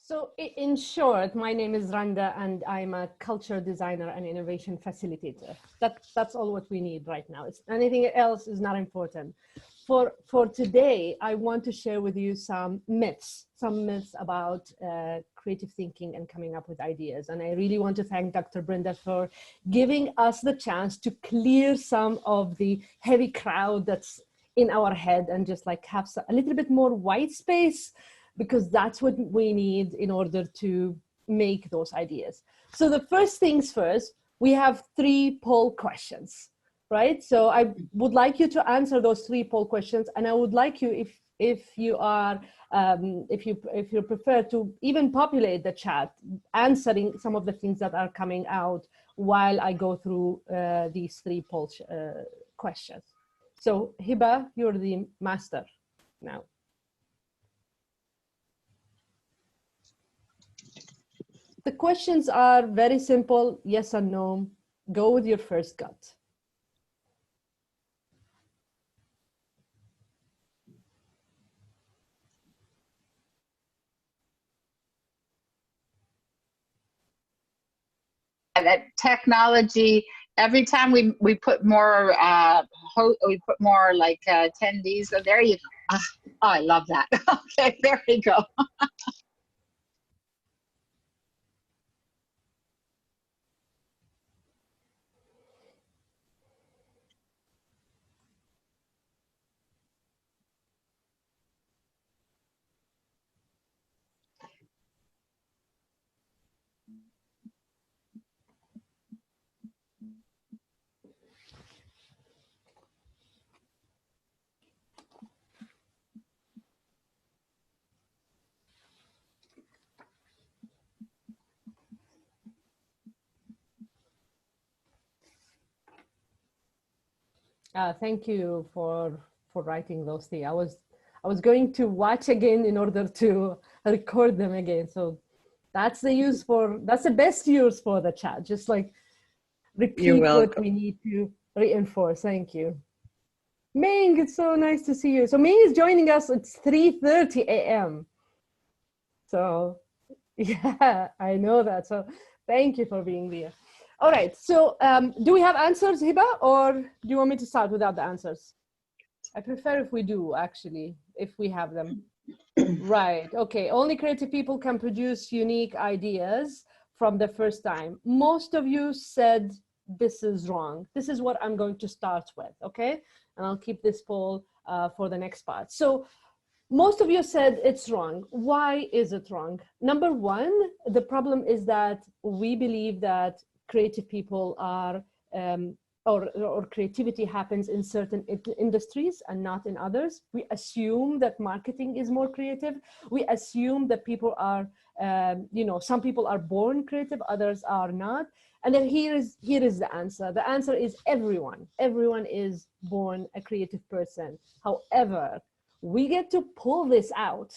So in short, my name is Randah and I'm a culture designer and innovation facilitator. That's all what we need right now. Anything else is not important. For today, I want to share with you some myths about creative thinking and coming up with ideas. And I really want to thank Dr. Brenda for giving us the chance to clear some of the heavy crowd that's in our head and just like have a little bit more white space, because that's what we need in order to make those ideas. So the first things first, we have 3 poll questions, right? So I would like you to answer those 3 poll questions, and I would like you, if you prefer, to even populate the chat, answering some of the things that are coming out while I go through these 3 poll questions. So Hiba, you're the master now. The questions are very simple, yes or no. Go with your first gut. That technology, every time we put more like attendees. So there you go. Oh, I love that. Okay, there we go. Thank you for writing those things. I was going to watch again in order to record them again. So that's the best use for the chat. Just like repeat what we need to reinforce. Thank you. Ming, it's so nice to see you. So Ming is joining us. It's 3:30 a.m. So yeah, I know that. So thank you for being there. All right, so do we have answers, Hiba, or do you want me to start without the answers? I prefer if we do, actually, if we have them. Right, okay, only creative people can produce unique ideas from the first time. Most of you said this is wrong. This is what I'm going to start with, okay? And I'll keep this poll for the next part. So most of you said it's wrong. Why is it wrong? Number one, the problem is that we believe that creative people are, or creativity happens in certain industries and not in others. We assume that marketing is more creative. We assume that people are, some people are born creative, others are not. And then here is the answer. The answer is everyone. Everyone is born a creative person. However, we get to pull this out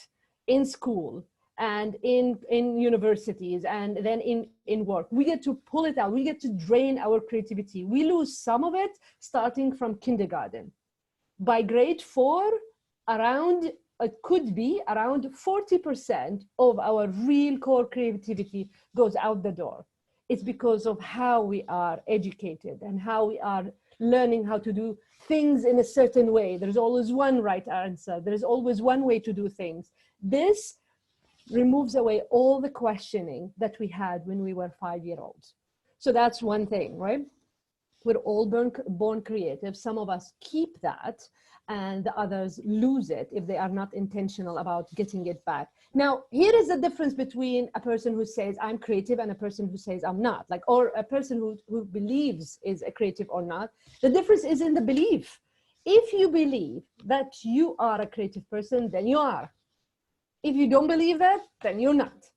in school and in universities and then in work. We get to pull it out. We get to drain our creativity. We lose some of it starting from kindergarten. By grade 4, it could be around 40% of our real core creativity goes out the door. It's because of how we are educated and how we are learning how to do things in a certain way. There's always one right answer. There's always one way to do things. This removes away all the questioning that we had when we were 5-year-olds. So that's one thing, right? We're all born creative. Some of us keep that and the others lose it if they are not intentional about getting it back. Now, here is the difference between a person who says I'm creative and a person who says I'm not, or a person who believes is a creative or not. The difference is in the belief. If you believe that you are a creative person, then you are. If you don't believe that, then you're not.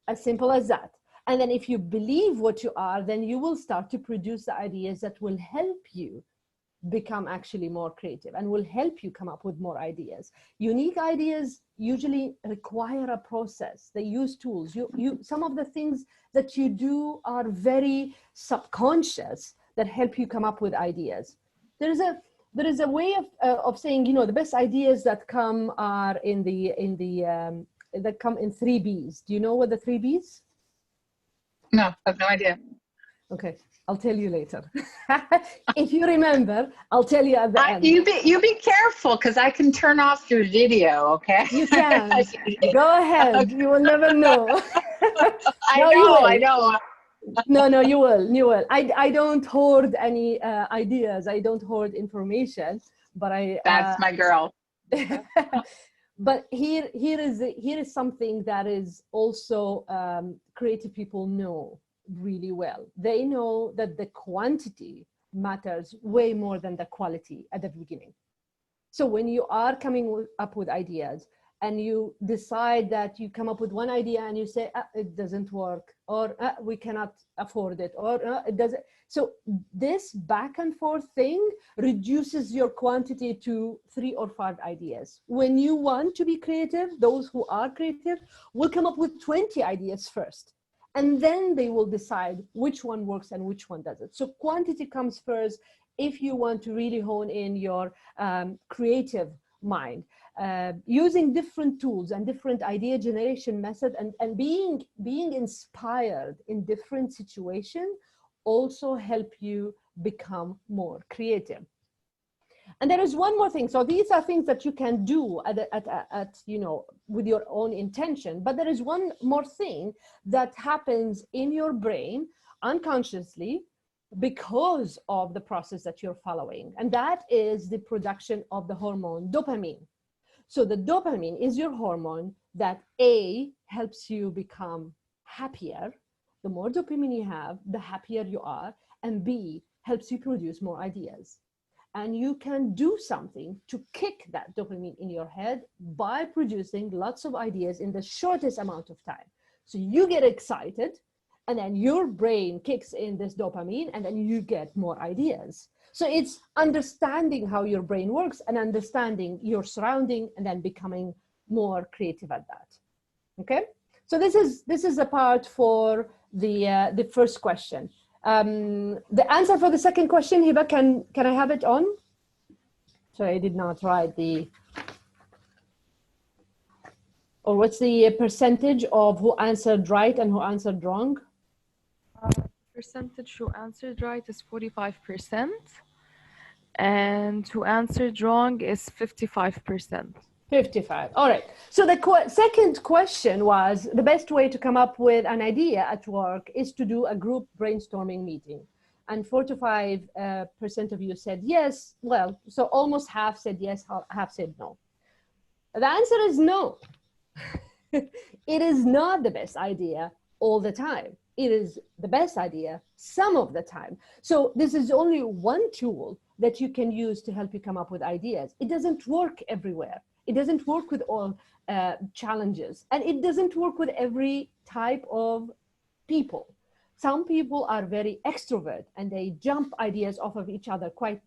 As simple as that. And then if you believe what you are, then you will start to produce the ideas that will help you become actually more creative and will help you come up with more ideas. Unique ideas usually require a process. They use tools. Some of the things that you do are very subconscious that help you come up with ideas. There is a way of saying, the best ideas that come are in the that come in 3 Bs. Do you know what the 3 Bs? No, I have no idea. Okay, I'll tell you later. If you remember, I'll tell you at the end. You be careful, because I can turn off your video, okay? You can. Go ahead. Okay. You will never know. I know. No, you will. I don't hoard any ideas. I don't hoard information, but That's my girl. But here is something that is also creative people know really well. They know that the quantity matters way more than the quality at the beginning. So when you are coming up with ideas and you decide that you come up with one idea and you say, it doesn't work, or we cannot afford it, or it doesn't. So this back and forth thing reduces your quantity to 3 or 5 ideas. When you want to be creative, those who are creative will come up with 20 ideas first. And then they will decide which one works and which one doesn't. So quantity comes first if you want to really hone in your creative mind. Using different tools and different idea generation method and being inspired in different situations also help you become more creative. And there is one more thing. So these are things that you can do at with your own intention. But there is one more thing that happens in your brain unconsciously because of the process that you're following. And that is the production of the hormone dopamine. So the dopamine is your hormone that A, helps you become happier. The more dopamine you have, the happier you are. And B, helps you produce more ideas. And you can do something to kick that dopamine in your head by producing lots of ideas in the shortest amount of time. So you get excited, and then your brain kicks in this dopamine, and then you get more ideas. So it's understanding how your brain works and understanding your surrounding, and then becoming more creative at that. Okay, so this is a part for the first question. The answer for the second question, Hiba, can I have it on? Sorry, I did not write the, or what's the percentage of who answered right and who answered wrong? Percentage who answered right is 45%, and who answered wrong is 55%. 55. All right. So the second question was, the best way to come up with an idea at work is to do a group brainstorming meeting. And 4 to 5% of you said yes. Well, so almost half said yes, half said no. The answer is no. It is not the best idea all the time. It is the best idea some of the time. So this is only one tool that you can use to help you come up with ideas. It doesn't work everywhere. It doesn't work with all challenges, and it doesn't work with every type of people. Some people are very extrovert and they jump ideas off of each other quite,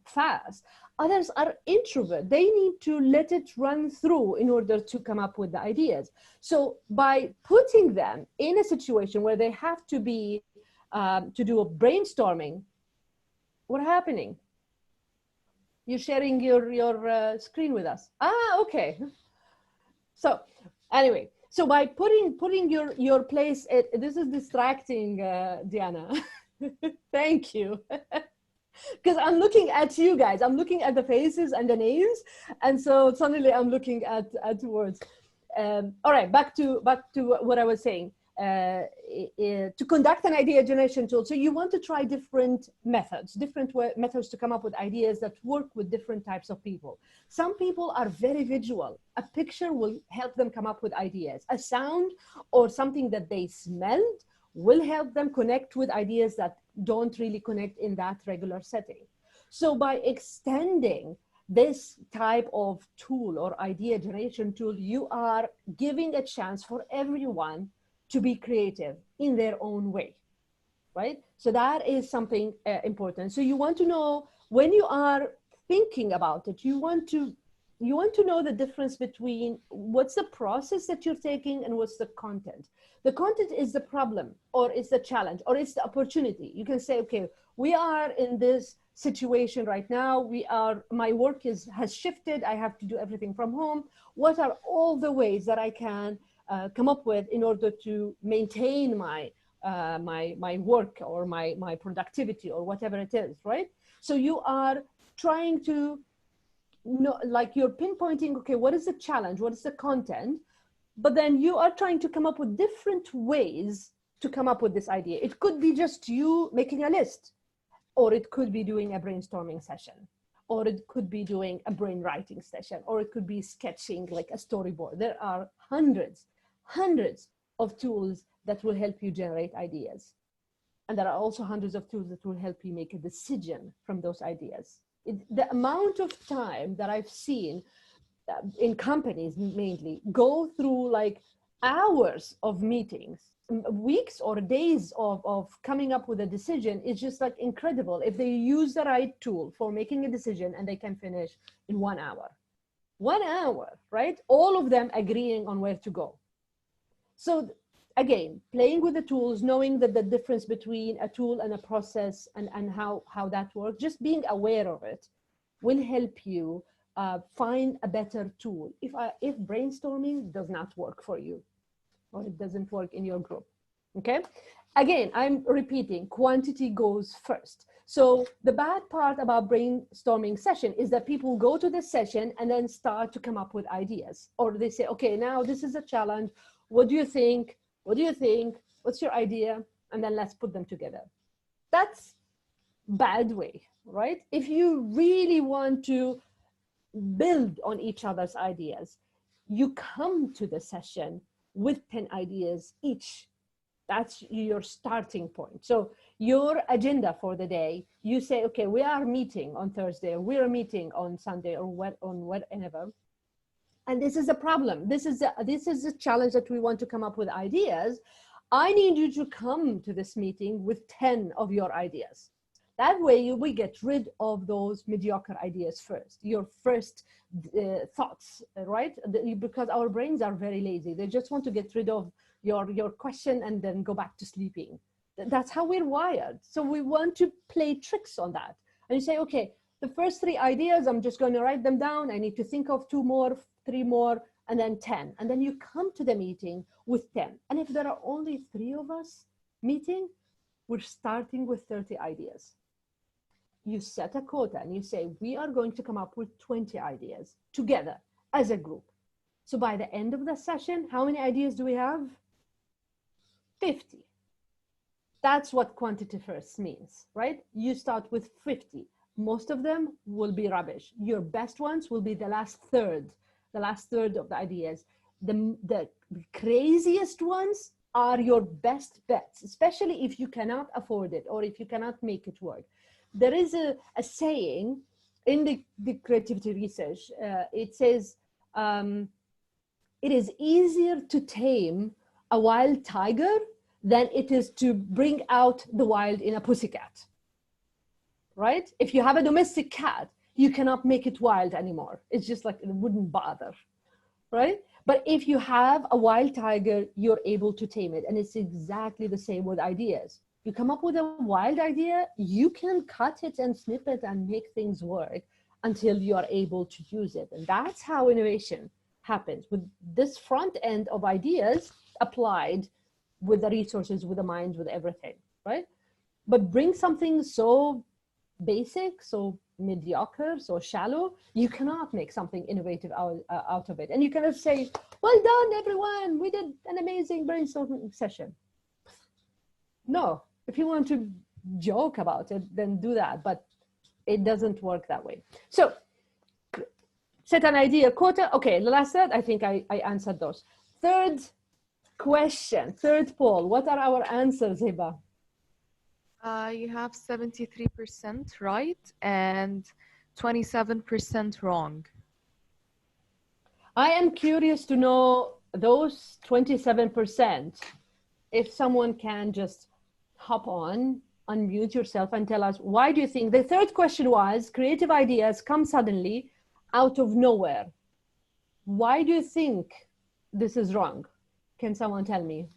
fast. Others are introvert. They need to let it run through in order to come up with the ideas. So by putting them in a situation where they have to be, to do a brainstorming, what's happening? You're sharing your screen with us. Okay. So anyway, so by putting your place, this is distracting, Diana. Thank you. Because I'm looking at you guys. I'm looking at the faces and the names, and so suddenly I'm looking at words. All right, back to what I was saying. To conduct an idea generation tool, so you want to try different methods to come up with ideas that work with different types of people. Some people are very visual. A picture will help them come up with ideas. A sound or something that they smelled will help them connect with ideas that don't really connect in that regular setting. So by extending this type of tool or idea generation tool, you are giving a chance for everyone to be creative in their own way, right? So that is something important. So you want to know, when you are thinking about it, you want to know the difference between what's the process that you're taking and what's the content. The content is the problem, or it's the challenge, or it's the opportunity. You can say, okay, we are in this situation right now. My work has shifted. I have to do everything from home. What are all the ways that I can come up with in order to maintain my work or my productivity or whatever it is, right? So you are trying to like you're pinpointing, okay, what is the challenge? What is the content? But then you are trying to come up with different ways to come up with this idea. It could be just you making a list, or it could be doing a brainstorming session, or it could be doing a brainwriting session, or it could be sketching like a storyboard. There are hundreds of tools that will help you generate ideas. And there are also hundreds of tools that will help you make a decision from those ideas. The amount of time that I've seen in companies mainly go through like hours of meetings, weeks or days of coming up with a decision is just like incredible. If they use the right tool for making a decision, and they can finish in 1 hour. 1 hour, right? All of them agreeing on where to go. So again, playing with the tools, knowing that the difference between a tool and a process and how that works, just being aware of it will help you find a better tool. If brainstorming does not work for you, or it doesn't work in your group, okay? Again, I'm repeating, quantity goes first. So the bad part about brainstorming session is that people go to the session and then start to come up with ideas. Or they say, okay, now this is a challenge. What do you think? What do you think? What's your idea? And then let's put them together. That's bad way, right? If you really want to build on each other's ideas, you come to the session with 10 ideas each. That's your starting point. So your agenda for the day, you say, okay, we are meeting on Thursday, or we are meeting on Sunday, or whatever. And this is a problem. This is a challenge that we want to come up with ideas. I need you to come to this meeting with 10 of your ideas. That way we get rid of those mediocre ideas first, your first thoughts, right? Because our brains are very lazy. They just want to get rid of your question and then go back to sleeping. That's how we're wired. So we want to play tricks on that. And you say, okay, the first 3 ideas, I'm just going to write them down. I need to think of 2 more, 3 more, and then 10. And then you come to the meeting with 10. And if there are only 3 of us meeting, we're starting with 30 ideas. You set a quota and you say, we are going to come up with 20 ideas together as a group. So by the end of the session, how many ideas do we have? 50. That's what quantity first means, right? You start with 50. Most of them will be rubbish. Your best ones will be the last third of the ideas. The craziest ones are your best bets, especially if you cannot afford it or if you cannot make it work. There is a saying in the creativity research. It says, it is easier to tame a wild tiger than it is to bring out the wild in a pussycat, right? If you have a domestic cat, you cannot make it wild anymore. It's just like, it wouldn't bother, right? But if you have a wild tiger, you're able to tame it. And it's exactly the same with ideas. You come up with a wild idea, you can cut it and snip it and make things work until you are able to use it. And that's how innovation happens, with this front end of ideas applied with the resources, with the minds, with everything, right? But bring something so basic, so mediocre, so shallow, you cannot make something innovative out of it. And you cannot say, well done, everyone, we did an amazing brainstorming session. No, if you want to joke about it, then do that, but it doesn't work that way. So set an idea quota. Okay, the last third, I think I answered those. Third question, third poll, what are our answers, Hiba? You have 73% right and 27% wrong. I am curious to know those 27%, if someone can just hop on, unmute yourself and tell us, why do you think? The third question was, creative ideas come suddenly out of nowhere. Why do you think this is wrong? Can someone tell me?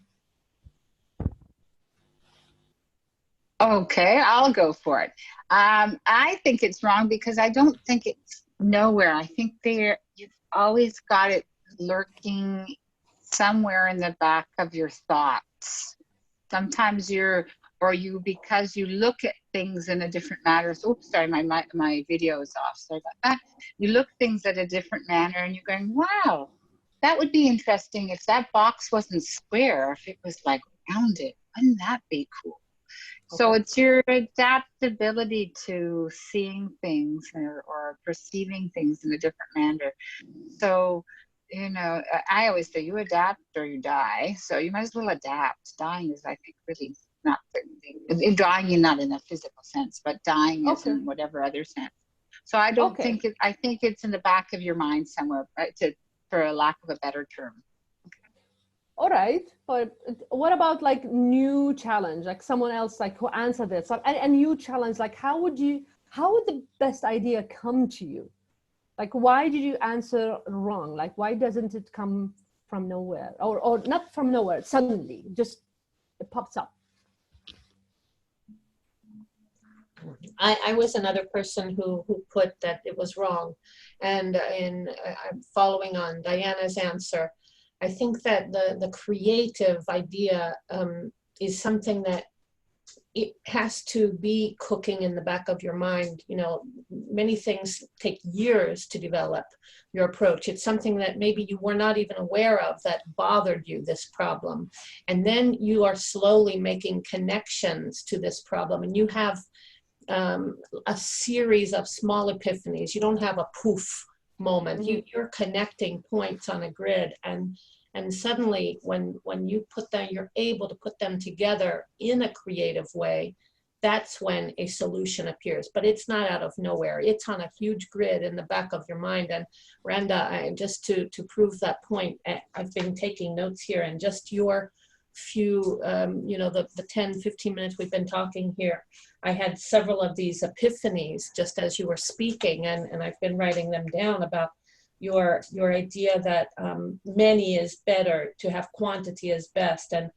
Okay, I'll go for it. I think it's wrong because I don't think it's nowhere. I think you've always got it lurking somewhere in the back of your thoughts. Sometimes because you look at things in a different manner. So, oops, sorry, my video is off. Sorry about that. You look things at a different manner and you're going, wow, that would be interesting if that box wasn't square, if it was like rounded. Wouldn't that be cool? So Okay. it's your adaptability to seeing things or perceiving things in a different manner. So, I always say you adapt or you die. So you might as well adapt. Dying is, I think, really not in dying, not in a physical sense, but dying is Okay. in whatever other sense. So I don't Okay. think I think it's in the back of your mind somewhere, right? For a lack of a better term. All right, but what about like new challenge, like someone else like who answered this, like a new challenge, like how would the best idea come to you? Like, why did you answer wrong? Like, why doesn't it come from nowhere, or not from nowhere, suddenly, just it pops up? I was another person who put that it was wrong. And I'm following on Diana's answer. I think that the creative idea is something that it has to be cooking in the back of your mind. You know, many things take years to develop your approach. It's something that maybe you were not even aware of that bothered you, this problem. And then you are slowly making connections to this problem, and you have a series of small epiphanies. You don't have a poof moment. Mm-hmm. You're connecting points on a grid, and suddenly when you put them, you're able to put them together in a creative way. That's when a solution appears, but it's not out of nowhere. It's on a huge grid in the back of your mind. And Randah, just to prove that point, I've been taking notes here, and just your few, the 10, 15 minutes we've been talking here, I had several of these epiphanies just as you were speaking, and I've been writing them down about your idea that many is better, to have quantity is best, and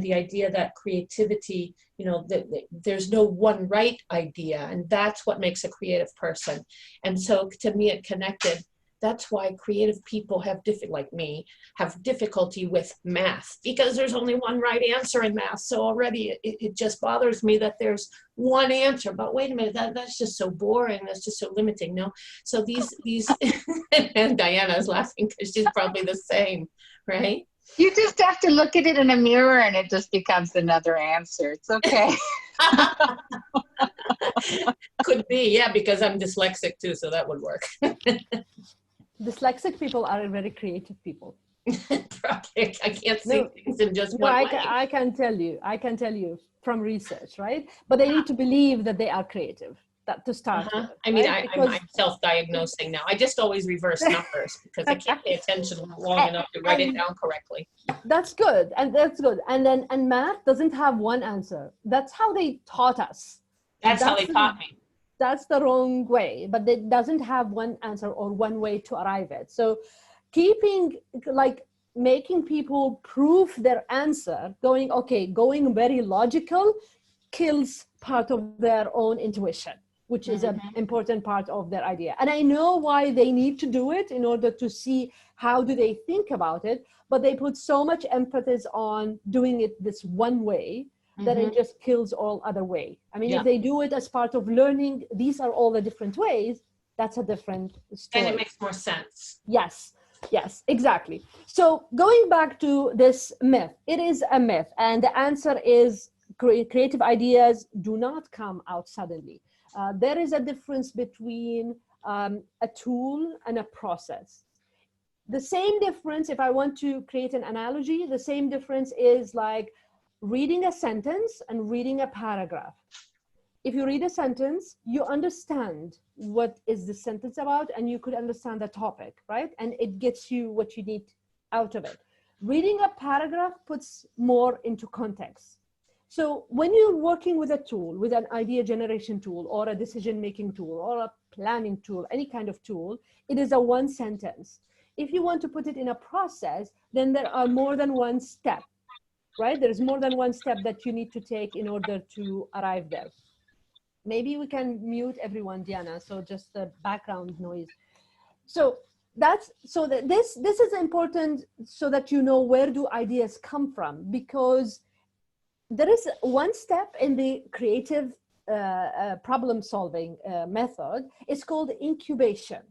the idea that creativity, that there's no one right idea, and that's what makes a creative person. And so to me it connected. That's why creative people have difficulty with math, because there's only one right answer in math. So already it just bothers me that there's one answer. But wait a minute, that's just so boring. That's just so limiting. No, so these and Diana's laughing because she's probably the same, right? You just have to look at it in a mirror and it just becomes another answer. It's okay. Could be, yeah, because I'm dyslexic too, so that would work. Dyslexic people are very creative people. Probably. I can't see things in just one way. I can tell you from research, right? But they need to believe that they are creative, that to start with. I mean, right? I'm self-diagnosing now. I just always reverse numbers because I can't pay attention long enough to write it down correctly. That's good. And math doesn't have one answer. That's how they taught us. That's how they taught me. That's the wrong way, but it doesn't have one answer or one way to arrive at. So making people prove their answer, going very logical, kills part of their own intuition, which is an important part of their idea. And I know why they need to do it in order to see how do they think about it, but they put so much emphasis on doing it this one way that it just kills all other way. I mean, if they do it as part of learning, these are all the different ways, that's a different story. And it makes more sense. Yes, exactly. So going back to this myth, it is a myth. And the answer is creative ideas do not come out suddenly. There is a difference between a tool and a process. The same difference, if I want to create an analogy, the same difference is like reading a sentence and reading a paragraph. If you read a sentence, you understand what is the sentence about, and you could understand the topic, right? And it gets you what you need out of it. Reading a paragraph puts more into context. So when you're working with a tool, with an idea generation tool or a decision-making tool or a planning tool, any kind of tool, it is a one sentence. If you want to put it in a process, then there are more than one step, right? There's more than one step that you need to take in order to arrive there. Maybe we can mute everyone, Diana, so just the background noise. So that's, so that this is important so that you know where do ideas come from, because there is one step in the creative problem solving method. It's called incubation.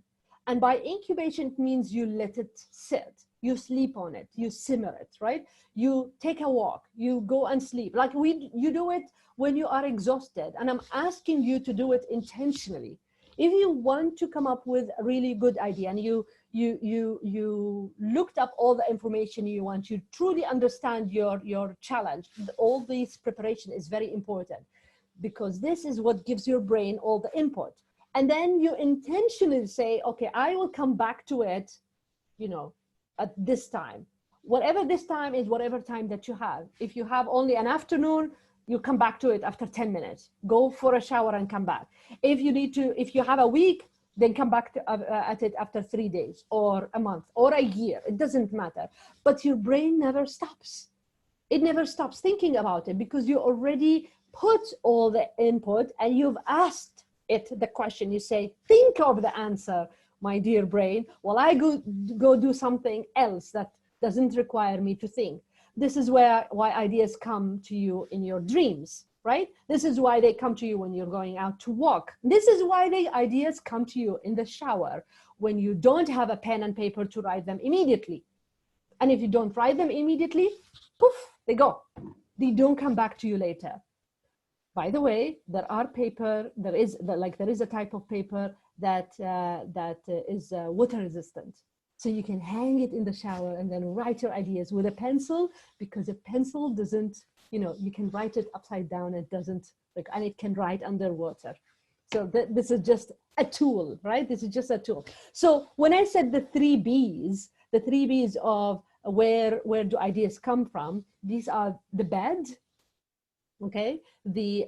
And by incubation, it means you let it sit, you sleep on it, you simmer it, right? You take a walk, you go and sleep. Like you do it when you are exhausted. And I'm asking you to do it intentionally. If you want to come up with a really good idea and you looked up all the information you want, you truly understand your challenge, all this preparation is very important, because this is what gives your brain all the input. And then you intentionally say, okay, I will come back to it, you know, at this time. Whatever this time is, whatever time that you have. If you have only an afternoon, you come back to it after 10 minutes. Go for a shower and come back. If you need to, if you have a week, then come back to, at it after 3 days or a month or a year. It doesn't matter. But your brain never stops. It never stops thinking about it, because you already put all the input and you've asked it the question. You say, think of the answer, my dear brain, while I go do something else that doesn't require me to think. This is why ideas come to you in your dreams, right? This is why they come to you when you're going out to walk. This is why the ideas come to you in the shower, when you don't have a pen and paper to write them immediately. And if you don't write them immediately, poof, they go. They don't come back to you later. By the way, there is a type of paper that is water resistant. So you can hang it in the shower and then write your ideas with a pencil, because a pencil doesn't, you know, you can write it upside down. It doesn't, like, and it can write underwater. So this is just a tool, right? This is just a tool. So when I said the three B's of where do ideas come from, these are the bed, okay, the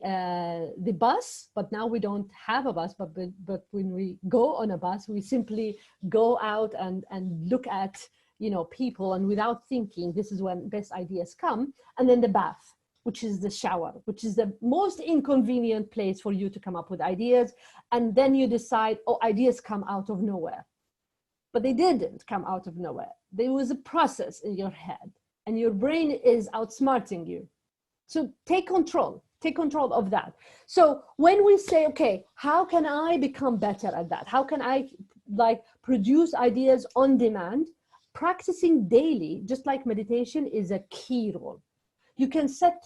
bus, but now we don't have a bus, but when we go on a bus, we simply go out and look at, you know, people, and without thinking, this is when best ideas come. And then the bath, which is the shower, which is the most inconvenient place for you to come up with ideas. And then you decide, oh, ideas come out of nowhere. But they didn't come out of nowhere. There was a process in your head, and your brain is outsmarting you. So take control of that. So when we say, okay, how can I become better at that? How can I produce ideas on demand? Practicing daily, just like meditation, is a key role. You can set,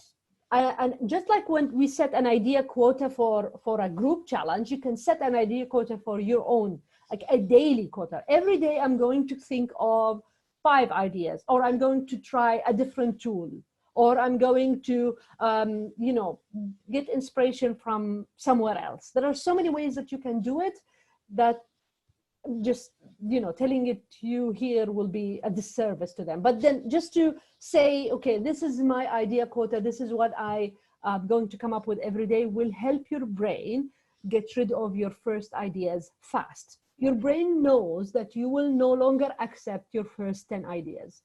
and just like when we set an idea quota for a group challenge, you can set an idea quota for your own, like a daily quota. Every day I'm going to think of 5 ideas, or I'm going to try a different tool, or I'm going to, you know, get inspiration from somewhere else. There are so many ways that you can do it that just, you know, telling it to you here will be a disservice to them. But then just to say, okay, this is my idea quota, this is what I am going to come up with every day, will help your brain get rid of your first ideas fast. Your brain knows that you will no longer accept your first 10 ideas.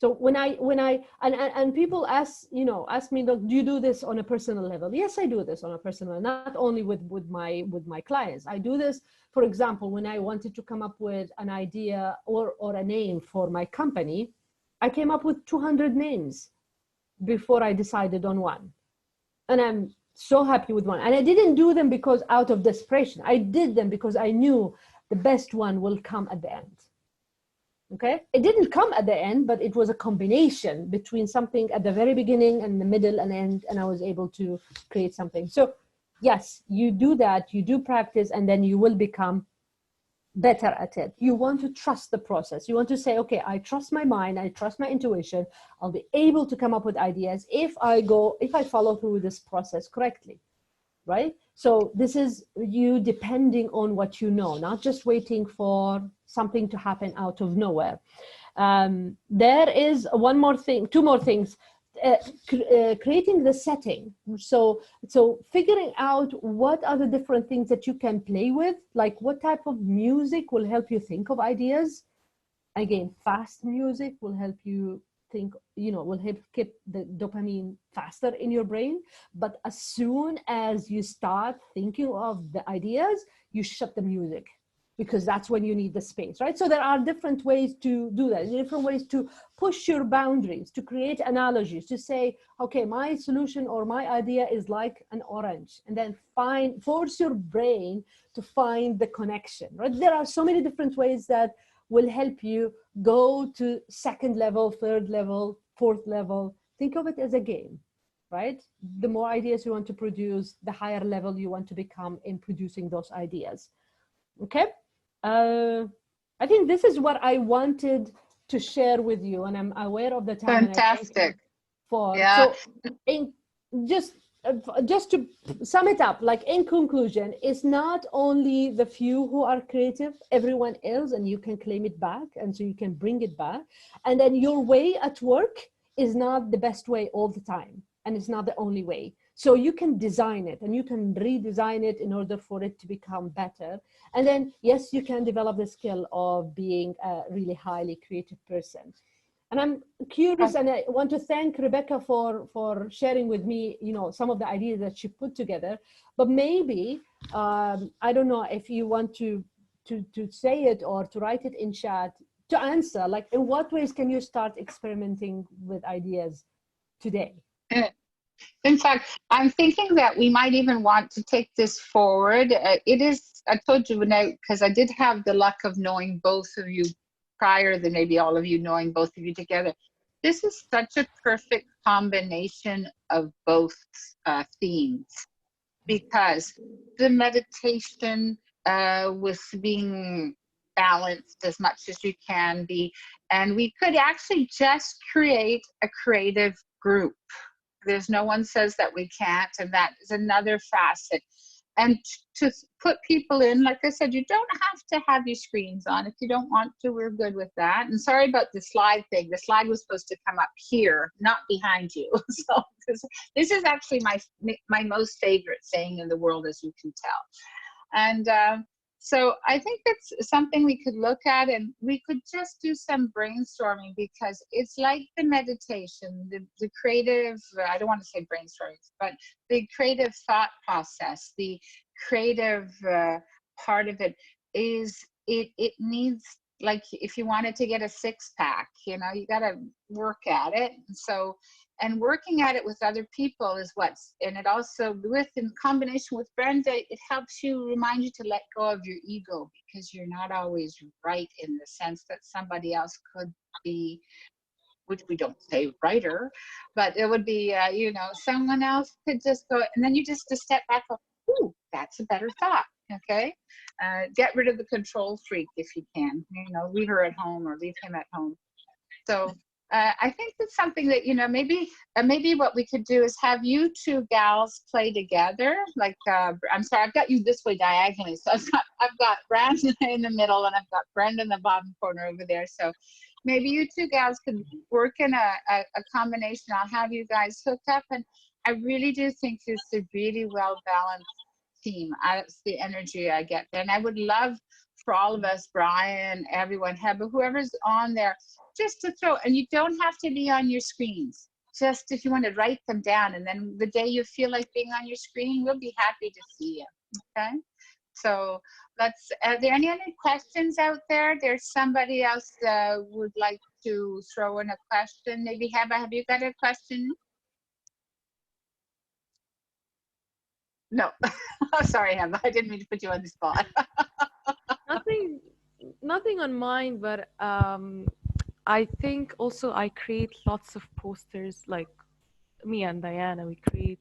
So when I people ask me, do you do this on a personal level? Yes, I do this on a personal level, not only with my clients. I do this, for example, when I wanted to come up with an idea or a name for my company, I came up with 200 names before I decided on one. And I'm so happy with one. And I didn't do them because out of desperation. I did them because I knew the best one will come at the end. Okay, it didn't come at the end, but it was a combination between something at the very beginning and the middle and end, and I was able to create something. So yes, you do that, you do practice, and then you will become better at it. You want to trust the process. You want to say, okay, I trust my mind, I trust my intuition. I'll be able to come up with ideas if I follow through this process correctly, right? So this is you depending on what you know, not just waiting for something to happen out of nowhere. There is two more things. Creating the setting. So figuring out what are the different things that you can play with, like what type of music will help you think of ideas. Again, fast music will help you think, will help keep the dopamine faster in your brain. But as soon as you start thinking of the ideas, you shut the music, because that's when you need the space, right? So there are different ways to do that, different ways to push your boundaries, to create analogies, to say, okay, my solution or my idea is like an orange, and then force your brain to find the connection, right? There are so many different ways that will help you go to second level, third level, fourth level. Think of it as a game, right? The more ideas you want to produce, the higher level you want to become in producing those ideas. Okay. I think this is what I wanted to share with you, and I'm aware of the time. Fantastic. And I thank you for, Yeah. so just to sum it up, like in conclusion, it's not only the few who are creative, everyone else, and you can claim it back, and so you can bring it back. And then your way at work is not the best way all the time, and it's not the only way. So you can design it, and you can redesign it in order for it to become better. And then, yes, you can develop the skill of being a really highly creative person. And I'm curious, and I want to thank Rebecca for sharing with me, some of the ideas that she put together. But maybe, I don't know if you want to say it or to write it in chat to answer, like, in what ways can you start experimenting with ideas today? In fact, I'm thinking that we might even want to take this forward. It is, I told you now, because I did have the luck of knowing both of you prior than maybe all of you knowing both of you together. This is such a perfect combination of both themes, because the meditation with being balanced as much as you can be, and we could actually just create a creative group. There's no one says that we can't, and that is another facet. And to put people in, like I said, you don't have to have your screens on. If you don't want to, we're good with that. And sorry about the slide thing. The slide was supposed to come up here, not behind you. So this is actually my most favorite saying in the world, as you can tell. And so I think that's something we could look at, and we could just do some brainstorming, because it's like the meditation, the creative, I don't want to say brainstorming, but the creative thought process, the creative part of it is, it needs, like, if you wanted to get a six-pack, you got to work at it. And working at it with other people is and it also, in combination with Brenda, it helps you, remind you to let go of your ego, because you're not always right in the sense that somebody else could be, which we don't say writer, but it would be, someone else could just go, and then you just to step back, go, ooh, that's a better thought. Okay. Get rid of the control freak if you can, leave her at home or leave him at home. So I think that's something that, maybe what we could do is have you two gals play together. Like, I'm sorry, I've got you this way diagonally. So I've got Randah in the middle, and I've got Brenda in the bottom corner over there. So maybe you two gals could work in a combination. I'll have you guys hooked up. And I really do think it's a really well-balanced team. That's the energy I get. And I would love for all of us, Brian, everyone, Heba, whoever's on there, just to throw, and you don't have to be on your screens. Just if you want to write them down, and then the day you feel like being on your screen, we'll be happy to see you. Okay. So are there any other questions out there? There's somebody else would like to throw in a question. Maybe Heba, have you got a question? No. Oh, sorry, Heba. I didn't mean to put you on the spot. Nothing on mine, but I think also I create lots of posters, like me and Diana, we create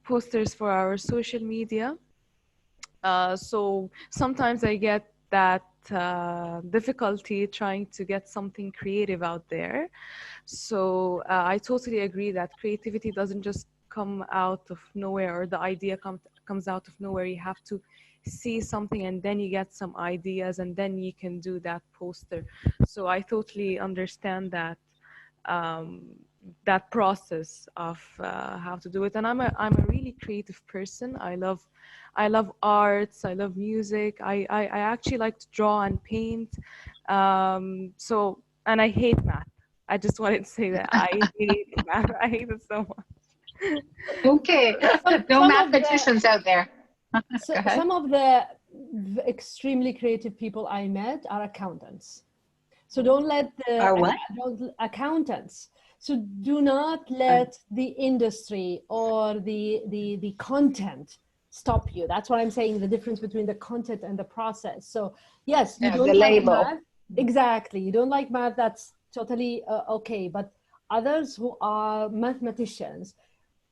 posters for our social media. So sometimes I get that difficulty trying to get something creative out there. So I totally agree that creativity doesn't just come out of nowhere, or the idea comes out of nowhere. You have to see something, and then you get some ideas, and then you can do that poster. So I totally understand that that process of how to do it. And I'm a really creative person. I love arts. I love music. I actually like to draw and paint. And I hate math. I just wanted to say that I hate math. I hate it so much. Okay. No mathematicians out there. So, Go ahead. some of the extremely creative people I met are accountants. So don't let the Are what? accountants. So do not let the industry or the content stop you. That's what I'm saying, the difference between the content and the process. So yes, you Yeah, don't the like label. math. Exactly. You don't like math. That's totally okay. But others who are mathematicians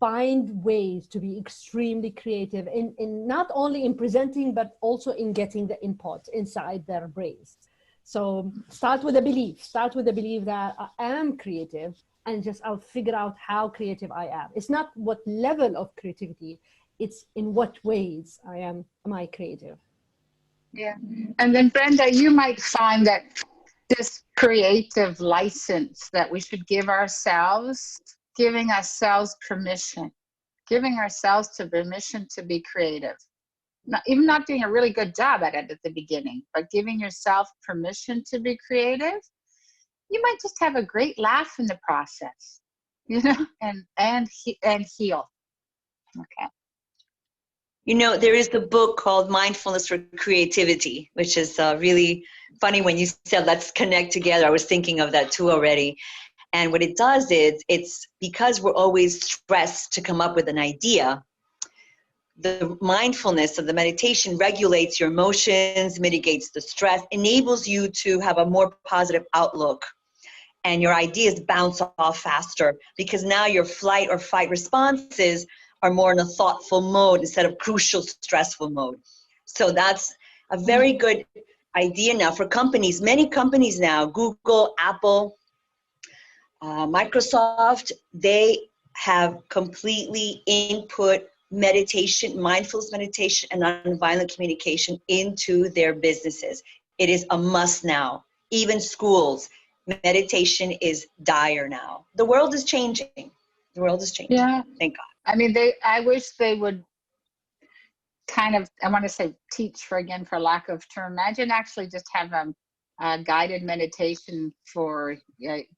find ways to be extremely creative in not only in presenting, but also in getting the input inside their brains. So start with a belief that I am creative, and just I'll figure out how creative I am. It's not what level of creativity, it's in what ways am I creative. Yeah. And then Brenda, you might find that this creative license that we should give ourselves, giving ourselves permission to be creative. Even not doing a really good job at it at the beginning, but giving yourself permission to be creative, you might just have a great laugh in the process, you know, and heal. Okay. You know, there is the book called Mindfulness for Creativity, which is really funny when you said let's connect together. I was thinking of that too already. And what it does is, it's because we're always stressed to come up with an idea, the mindfulness of the meditation regulates your emotions, mitigates the stress, enables you to have a more positive outlook, and your ideas bounce off faster because now your flight or fight responses are more in a thoughtful mode instead of crucial stressful mode. So that's a very good idea now for companies. Many companies now, Google, Apple, Microsoft, they have completely input meditation, mindfulness meditation, and nonviolent communication into their businesses. It is a must now. Even schools, meditation is dire now. The world is changing. The world is changing. Yeah. Thank God. I mean, I wish they would kind of, I want to say teach for lack of term. Imagine actually just have a guided meditation for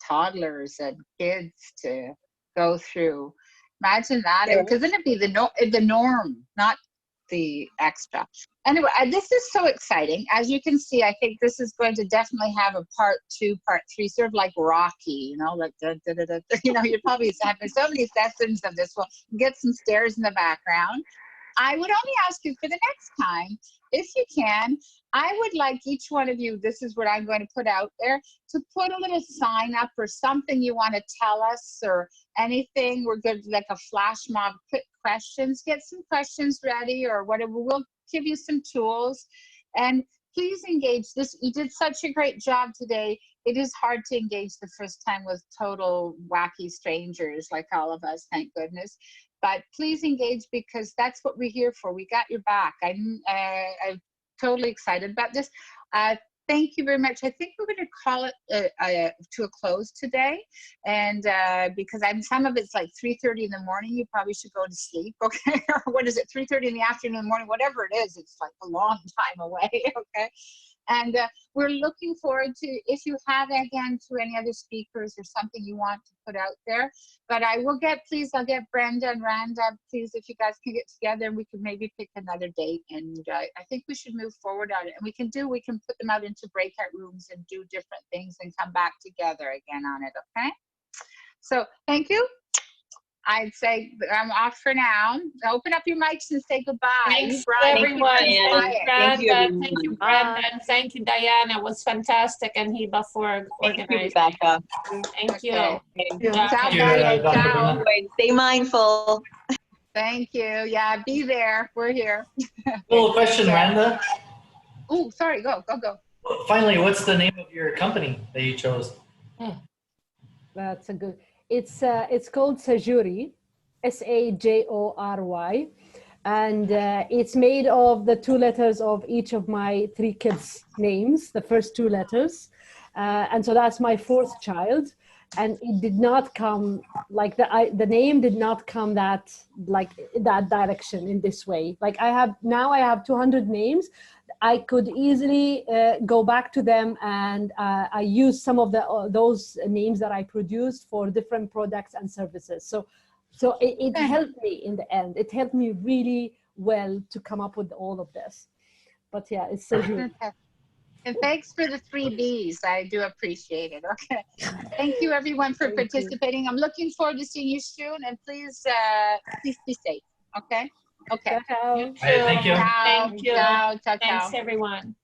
toddlers and kids to go through. Imagine that, because then it'd be the norm, not the extra. Anyway, this is so exciting. As you can see, I think this is going to definitely have a part 2, part 3, sort of like Rocky, you know, like you know, you're probably having so many sessions of this. We'll get some stairs in the background. I would only ask you for the next time, if you can, I would like each one of you, this is what I'm going to put out there, to put a little sign up or something you want to tell us or anything. We're good, like a flash mob, quick questions. Get some questions ready or whatever. We'll give you some tools. And please engage this. You did such a great job today. It is hard to engage the first time with total wacky strangers like all of us, thank goodness. But please engage, because that's what we're here for. We got your back. I'm totally excited about this. Thank you very much. I think we're going to call it to a close today. And because some of it's like 3:30 in the morning, you probably should go to sleep, okay? Or what is it, 3:30 in the afternoon, in the morning, whatever it is, it's like a long time away, okay? And we're looking forward to, if you have, again, to any other speakers or something you want to put out there. But I'll get Brenda and Randah, please, if you guys can get together, and we can maybe pick another date. And I think we should move forward on it. And we can put them out into breakout rooms and do different things and come back together again on it, okay? So thank you. I'd say I'm off for now. Open up your mics and say goodbye. Thanks, everyone. Thank you, Brenda. Thank you, Brenda. And thank you, Diana. It was fantastic. And Hiba for organizing. Thank you. Okay. Ciao, Ciao. Stay mindful. Thank you. Yeah, be there. We're here. Little question, Randah. Oh, sorry. Go. Finally, what's the name of your company that you chose? That's a good. It's called Sajory, SAJORY, and it's made of the 2 letters of each of my 3 kids' names, the first 2 letters, and so that's my 4th child. And it did not come like the name did not come that direction in this way. Like I have 200 names. I could easily go back to them, and I use some of those names that I produced for different products and services. So it helped me in the end. It helped me really well to come up with all of this. But yeah, it's so good. And thanks for the 3 Bs. I do appreciate it. Okay. Thank you everyone for participating. I'm looking forward to seeing you soon, and please be safe. Okay. Okay. Ciao. You too. All right, thank you. Ciao. Thank you. Ciao. Ciao. Thanks, Ciao. everyone.